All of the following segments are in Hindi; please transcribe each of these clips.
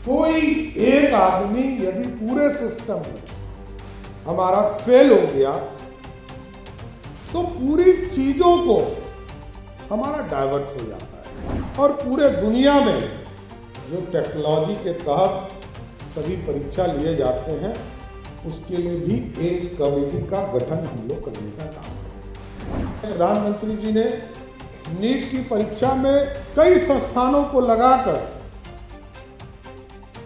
कोई एक आदमी यदि पूरे सिस्टम में हमारा फेल हो गया तो पूरी चीजों को हमारा डाइवर्ट हो जाता है। और पूरे दुनिया में जो टेक्नोलॉजी के तहत सभी परीक्षा लिए जाते हैं उसके लिए भी एक कमेटी का गठन हम लोग करने का काम करें। प्रधानमंत्री जी ने नीट की परीक्षा में कई संस्थानों को लगाकर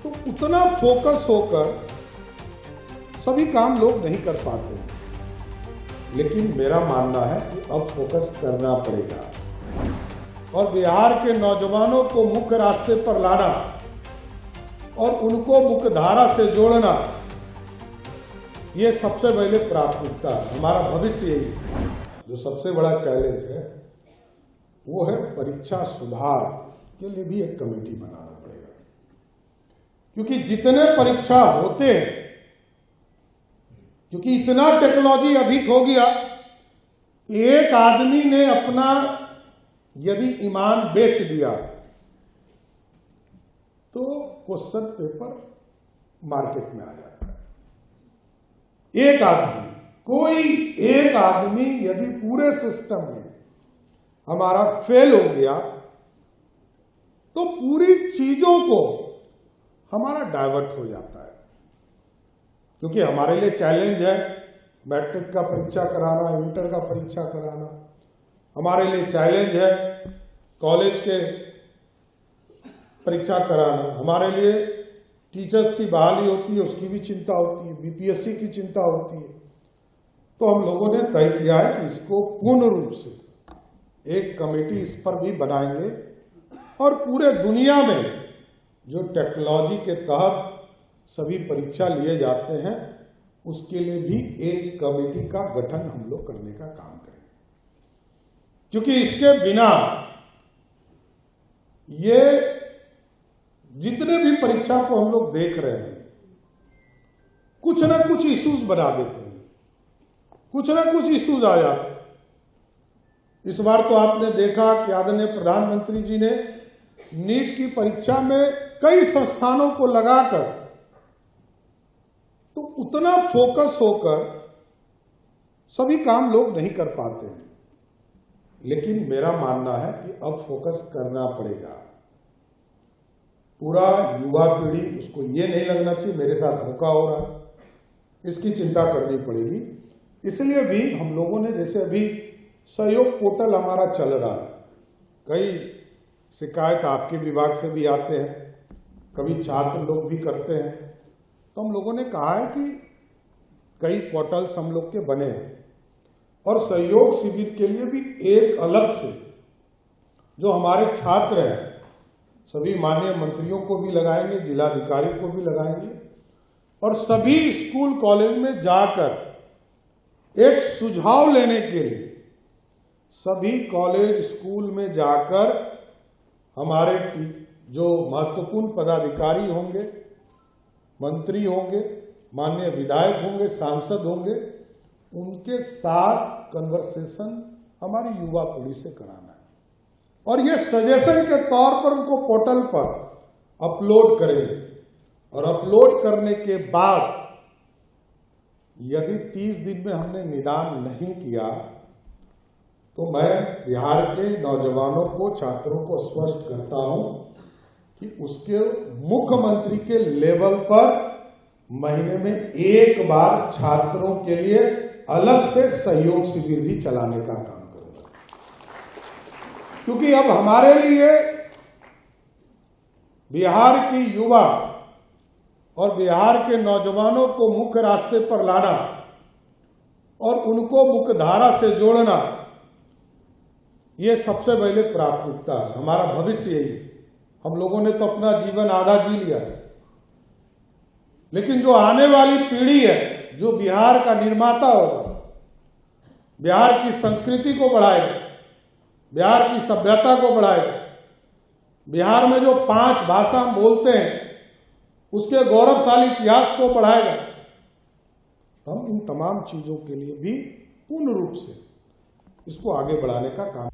तो उतना फोकस होकर सभी काम लोग नहीं कर पाते, लेकिन मेरा मानना है कि अब फोकस करना पड़ेगा और बिहार के नौजवानों को मुख्य रास्ते पर लाना और उनको मुख्यधारा से जोड़ना, ये सबसे पहले प्राथमिकता है। हमारा भविष्य यही जो सबसे बड़ा चैलेंज है वो है परीक्षा सुधार के लिए भी एक कमेटी बनाना पड़ेगा, क्योंकि जितने परीक्षा होते हैं, क्योंकि इतना टेक्नोलॉजी अधिक हो गया, एक आदमी ने अपना यदि ईमान बेच दिया तो क्वेश्चन पेपर मार्केट में आ जाता है। एक आदमी, कोई एक आदमी यदि पूरे सिस्टम में हमारा फेल हो गया तो पूरी चीजों को हमारा डाइवर्ट हो जाता है। क्योंकि हमारे लिए चैलेंज है मैट्रिक का परीक्षा कराना, इंटर का परीक्षा कराना, हमारे लिए चैलेंज है कॉलेज के परीक्षा कराना, हमारे लिए टीचर्स की बहाली होती है उसकी भी चिंता होती है, बीपीएससी की चिंता होती है। तो हम लोगों ने तय किया है कि इसको पूर्ण रूप से एक कमेटी इस पर भी बनाएंगे और पूरे दुनिया में जो टेक्नोलॉजी के तहत सभी परीक्षा लिए जाते हैं उसके लिए भी एक कमेटी का गठन हम लोग करने का काम करेंगे, क्योंकि इसके बिना ये जितने भी परीक्षा को हम लोग देख रहे हैं कुछ ना कुछ इश्यूज बना देते हैं, कुछ ना कुछ इश्यूज आ जाते हैं। इस बार तो आपने देखा कि आदरणीय प्रधानमंत्री जी ने नीट की परीक्षा में कई संस्थानों को लगाकर तो उतना फोकस होकर सभी काम लोग नहीं कर पाते हैं, लेकिन मेरा मानना है कि अब फोकस करना पड़ेगा। पूरा युवा पीढ़ी उसको ये नहीं लगना चाहिए मेरे साथ धोखा हो रहा है, इसकी चिंता करनी पड़ेगी। इसलिए भी हम लोगों ने, जैसे अभी सहयोग पोर्टल हमारा चल रहा है, कई शिकायत आपके विभाग से भी आते हैं, कभी छात्र लोग भी करते हैं, तो हम लोगों ने कहा है कि कई पोर्टल्स हम लोग के बने हैं और सहयोग शिविर के लिए भी एक अलग से जो हमारे छात्र हैं सभी माननीय मंत्रियों को भी लगाएंगे, जिलाधिकारी को भी लगाएंगे और सभी स्कूल कॉलेज में जाकर एक सुझाव लेने के लिए सभी कॉलेज स्कूल में जाकर हमारे जो महत्वपूर्ण पदाधिकारी होंगे, मंत्री होंगे, माननीय विधायक होंगे, सांसद होंगे, उनके साथ कन्वर्सेशन हमारी युवा पीढ़ी से कराना है और ये सजेशन के तौर पर उनको पोर्टल पर अपलोड करेंगे और अपलोड करने के बाद यदि 30 दिन में हमने निदान नहीं किया तो मैं बिहार के नौजवानों को, छात्रों को स्पष्ट करता हूं कि उसके मुख्यमंत्री के लेवल पर महीने में एक बार छात्रों के लिए अलग से सहयोग शिविर भी चलाने का काम करूंगा, क्योंकि अब हमारे लिए बिहार की युवा और बिहार के नौजवानों को मुख्य रास्ते पर लाना और उनको मुख्यधारा से जोड़ना, ये सबसे पहले प्राथमिकता है। हमारा भविष्य यही है। हम लोगों ने तो अपना जीवन आधा जी लिया है, लेकिन जो आने वाली पीढ़ी है, जो बिहार का निर्माता होगा, बिहार की संस्कृति को बढ़ाएगा, बिहार की सभ्यता को बढ़ाएगा, बिहार में जो 5 भाषा हम बोलते हैं उसके गौरवशाली इतिहास को बढ़ाएगा, तो हम इन तमाम चीजों के लिए भी पूर्ण रूप से इसको आगे बढ़ाने का काम